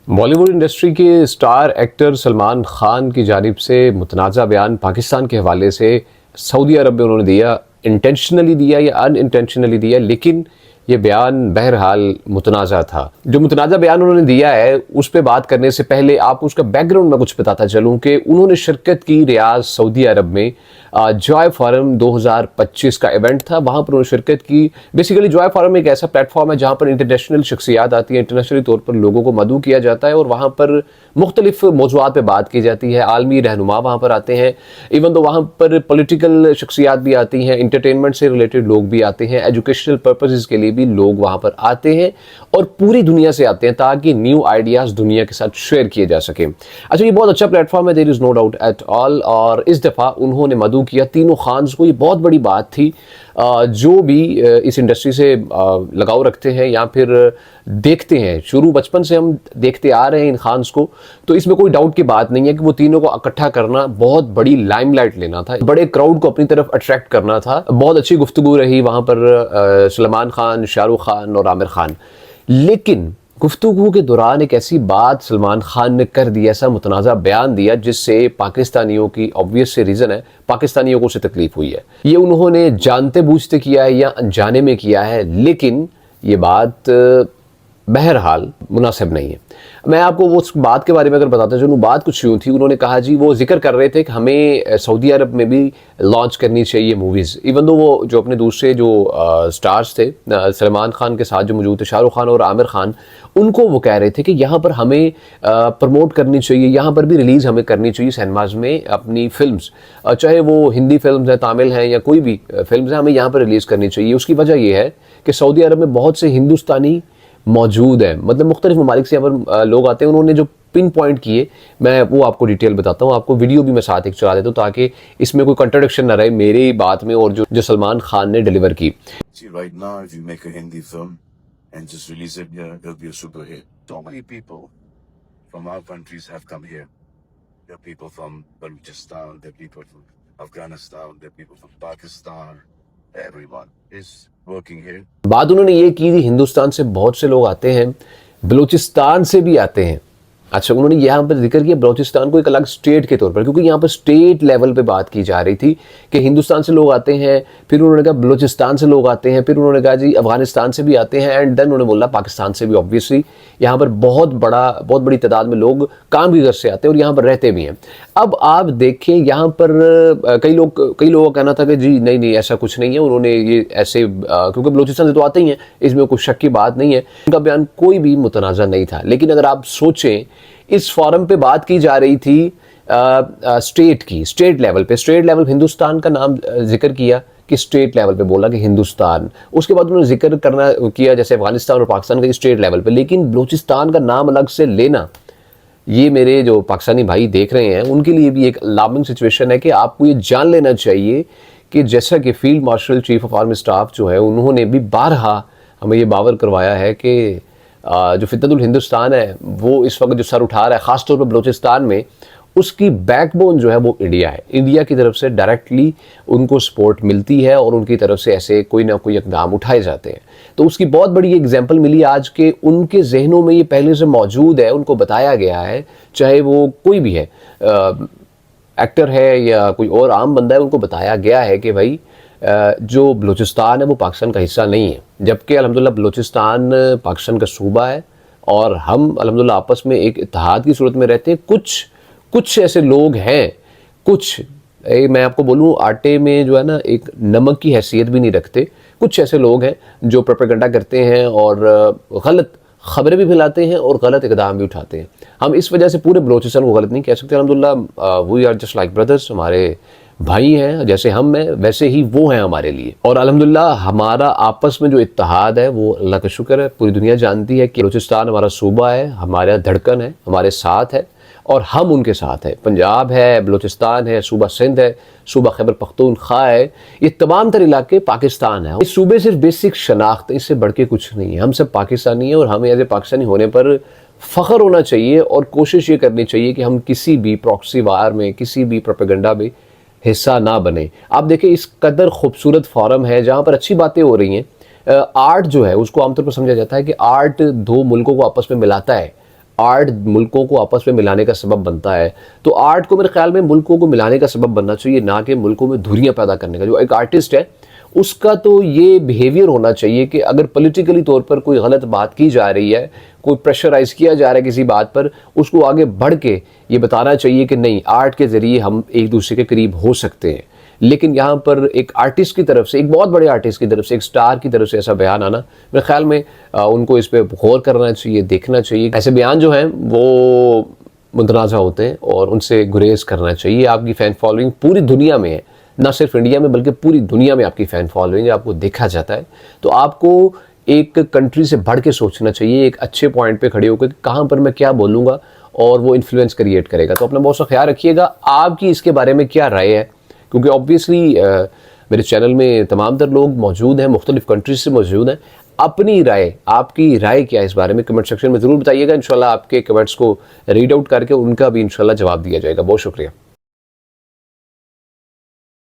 Bollywood industry के star actor Salman Khan की जानिब से मुतनाज़ा बयान पाकिस्तान के हवाले से सऊदी अरब में उन्होंने दिया। इंटेंशनली दिया या अनइंटेंशनली दिया, लेकिन ये बयान बहरहाल मुतनाज़ा था। जो मुतनाज़ा बयान उन्होंने दिया है उस पर बात करने से पहले आप उसका बैकग्राउंड में कुछ बताता चलूँ कि उन्होंने शिरकत की रियाद सऊदी अरब में जॉय फोरम 2025 का इवेंट था, वहाँ पर उन्होंने शिरकत की। बेसिकली जॉय फोरम एक ऐसा प्लेटफॉर्म है जहाँ पर इंटरनेशनल शख्सियात आती हैं, इंटरनेशनली तौर पर लोगों को मदऊ किया जाता है और वहाँ पर मुख्तलिफ मौज़ूआत पर बात की जाती है। आलमी रहनुमा वहाँ पर आते हैं, इवन तो वहाँ पर पॉलिटिकल शख्सियात भी आती हैं, इंटरटेनमेंट से रिलेटेड लोग भी आते हैं, एजुकेशनल पर्पसेस के लिए भी लोग वहाँ पर आते हैं और पूरी दुनिया से आते हैं ताकि न्यू आइडियाज़ दुनिया के साथ शेयर किए जा सकें। अच्छा, ये बहुत अच्छा प्लेटफॉर्म है, there is no doubt at all. और इस दफ़ा उन्होंने मदऊ किया तीनों खान्स को। ये बहुत बड़ी बात थी। जो भी इस इंडस्ट्री से लगाव रखते हैं या फिर देखते हैं, शुरू बचपन से हम देखते आ रहे हैं इन खान्स को, तो इसमें कोई डाउट की बात नहीं है कि वो तीनों को इकट्ठा करना, बहुत बड़ी लाइमलाइट लेना था, बड़े क्राउड को अपनी तरफ अट्रैक्ट करना था। बहुत अच्छी गुफ्तगू रही वहाँ पर सलमान खान, शाहरुख खान और आमिर खान। लेकिन गुफ्तगू के दौरान एक ऐसी बात सलमान खान ने कर दी, ऐसा मुतनाज़ा बयान दिया जिससे पाकिस्तानियों की ऑब्वियस से रीज़न है, पाकिस्तानियों को उससे तकलीफ हुई है। ये उन्होंने जानते बूझते किया है या अनजाने में किया है, लेकिन ये बात बहरहाल मुनासिब नहीं है। मैं आपको वो उस बात के बारे में अगर बताता चलूँ, बात कुछ यूँ थी। उन्होंने कहा जी, वो जिक्र कर रहे थे कि हमें सऊदी अरब में भी लॉन्च करनी चाहिए मूवीज़। इवन दो वो जो अपने दूसरे जो स्टार्स थे सलमान खान के साथ जो मौजूद थे, शाहरुख खान और आमिर खान, उनको वो कह रहे थे कि यहाँ पर हमें प्रमोट करनी चाहिए, यहाँ पर भी रिलीज़ हमें करनी चाहिए सिनेमाज में अपनी फिल्म्स, चाहे वो हिंदी फिल्म्स हैं, तामिल हैं या कोई भी फिल्म्स हैं, हमें यहाँ पर रिलीज़ करनी चाहिए। उसकी वजह यह है कि सऊदी अरब में बहुत से हिंदुस्तानी मौजूद है, मतलब मुख्तलिफ ममालिक से यहाँ पर लोग आते हैं। उन्होंने जो पिन पॉइंट किए, मैं वो आपको डिटेल बताता हूँ। आपको वीडियो भी मैं साथ एक चला देता हूँ ताकि इसमें कोई कंट्राडिक्शन ना रहे मेरी बात में और जो सलमान खान ने डिलीवर की। Right now, if you make a Hindi film and just release it here, it'll be a super hit. So many people from our countries have come here. There are people from Balochistan, there are people from Afghanistan, there are people from Pakistan. Everyone is working here. बात उन्होंने ये की थी, हिंदुस्तान से बहुत से लोग आते हैं, बलूचिस्तान से भी आते हैं। अच्छा, उन्होंने यहाँ पर जिक्र किया बलूचिस्तान को एक अलग स्टेट के तौर पर, क्योंकि यहाँ पर स्टेट लेवल पे बात की जा रही थी कि हिंदुस्तान से लोग आते हैं, फिर उन्होंने कहा बलूचिस्तान से लोग आते हैं, फिर उन्होंने कहा जी अफगानिस्तान से भी आते हैं, एंड देन उन्होंने बोला पाकिस्तान से भी। ऑब्वियसली यहाँ पर बहुत बड़ी तादाद में लोग काम की गर्ज से आते हैं और यहाँ पर रहते भी हैं। अब आप देखें यहाँ पर कई लोगों का कहना था कि जी नहीं ऐसा कुछ नहीं है, उन्होंने ये ऐसे क्योंकि बलूचिस्तान से तो आते ही हैं, इसमें कोई शक की बात नहीं है। उनका बयान कोई भी मुतनाज़ा नहीं था। लेकिन अगर आप सोचें, इस फोरम पे बात की जा रही थी स्टेट लेवल पे, स्टेट लेवल हिंदुस्तान का नाम जिक्र किया कि स्टेट लेवल पे बोला कि हिंदुस्तान, उसके बाद उन्होंने जिक्र करना किया जैसे अफगानिस्तान और पाकिस्तान का स्टेट लेवल पे, लेकिन बलूचिस्तान का नाम अलग से लेना, ये मेरे जो पाकिस्तानी भाई देख रहे हैं उनके लिए भी एक अलार्मिंग सिचुएशन है कि आपको ये जान लेना चाहिए कि जैसा कि field marshal chief of army staff जो है उन्होंने भी बारहा हमें ये बावर करवाया है कि जो फितनतुल हिंदुस्तान है वो इस वक्त जो सर उठा रहा है ख़ासतौर पर बलूचिस्तान में, उसकी बैकबोन जो है वो इंडिया है। इंडिया की तरफ से डायरेक्टली उनको सपोर्ट मिलती है और उनकी तरफ से ऐसे कोई ना कोई इक़दाम उठाए जाते हैं। तो उसकी बहुत बड़ी एग्जांपल मिली आज के उनके जहनों में ये पहले से मौजूद है, उनको बताया गया है, चाहे वो कोई भी है, एक्टर है या कोई और आम बंदा है, उनको बताया गया है कि भाई जो बलूचिस्तान है वो पाकिस्तान का हिस्सा नहीं है, जबकि अल्हम्दुलिल्लाह बलूचिस्तान पाकिस्तान का सूबा है और हम अल्हम्दुलिल्लाह आपस में एक इत्तेहाद की सूरत में रहते हैं। कुछ ऐसे लोग हैं, मैं आपको बोलूँ आटे में जो है ना एक नमक की हैसियत भी नहीं रखते। कुछ ऐसे लोग हैं जो प्रोपेगेंडा करते हैं और गलत खबरें भी फैलाते हैं और गलत इक़दाम भी उठाते हैं। हम इस वजह से पूरे बलूचिस्तान को गलत नहीं कह सकते। अल्हम्दुलिल्लाह we are just like brothers, हमारे भाई हैं, जैसे हम हैं वैसे ही वो हैं हमारे लिए। और अल्हम्दुलिल्लाह हमारा आपस में जो इत्तेहाद है वो अल्लाह का शुक्र है, पूरी दुनिया जानती है कि बलूचिस्तान हमारा सूबा है, हमारा धड़कन है, हमारे साथ है और हम उनके साथ हैं। पंजाब है, बलूचिस्तान है, सूबा सिंध है, सूबा खैबर पख्तूनख्वा है, ये तमाम तर इलाके पाकिस्तान है। इस सूबे सिर्फ बेसिक शनाख्त, इससे बढ़ के कुछ नहीं है। हम सब पाकिस्तानी हैं और हमें एज ए पाकिस्तानी होने पर फ़ख्र होना चाहिए और कोशिश ये करनी चाहिए कि हम किसी भी प्रॉक्सी वार में, किसी भी प्रोपेगेंडा में हिस्सा ना बने। आप देखें इस कदर खूबसूरत फोरम है जहाँ पर अच्छी बातें हो रही हैं। आर्ट जो है उसको आमतौर पर समझा जाता है कि आर्ट दो मुल्कों को आपस में मिलाता है, आर्ट मुल्कों को आपस में मिलाने का सबब बनता है, तो आर्ट को मेरे ख्याल में मुल्कों को मिलाने का सबब बनना चाहिए, ना कि मुल्कों में दूरियां पैदा करने का। जो एक आर्टिस्ट है उसका तो ये बिहेवियर होना चाहिए कि अगर पॉलिटिकली तौर पर कोई गलत बात की जा रही है, कोई प्रेशराइज किया जा रहा है किसी बात पर, उसको आगे बढ़ के ये बताना चाहिए कि नहीं, आर्ट के ज़रिए हम एक दूसरे के करीब हो सकते हैं। लेकिन यहाँ पर एक आर्टिस्ट की तरफ से, एक बहुत बड़े आर्टिस्ट की तरफ से, एक स्टार की तरफ से ऐसा बयान आना, मेरे ख्याल में उनको इस पर गौर करना चाहिए, देखना चाहिए। ऐसे बयान जो हैं वो मुतनाज़ा होते हैं और उनसे गुरेज करना चाहिए। आपकी फ़ैन फॉलोइंग पूरी दुनिया में है, ना सिर्फ इंडिया में बल्कि पूरी दुनिया में आपकी फ़ैन फॉलोइंग है, आपको देखा जाता है। तो आपको एक कंट्री से बढ़ के सोचना चाहिए, एक अच्छे पॉइंट पे खड़े होकर कहाँ पर मैं क्या बोलूँगा और वो इन्फ्लुएंस क्रिएट करेगा। तो अपना बहुत सा ख्याल रखिएगा। आपकी इसके बारे में क्या राय है, क्योंकि ऑब्वियसली मेरे चैनल में तमाम तर लोग मौजूद हैं, मुख्तलिफ़ कंट्रीज से मौजूद हैं। अपनी राय, आपकी राय क्या है इस बारे में कमेंट सेक्शन में ज़रूर बताइएगा। इंशाल्लाह आपके कमेंट्स को रीड आउट करके उनका भी इंशाल्लाह जवाब दिया जाएगा। बहुत शुक्रिया।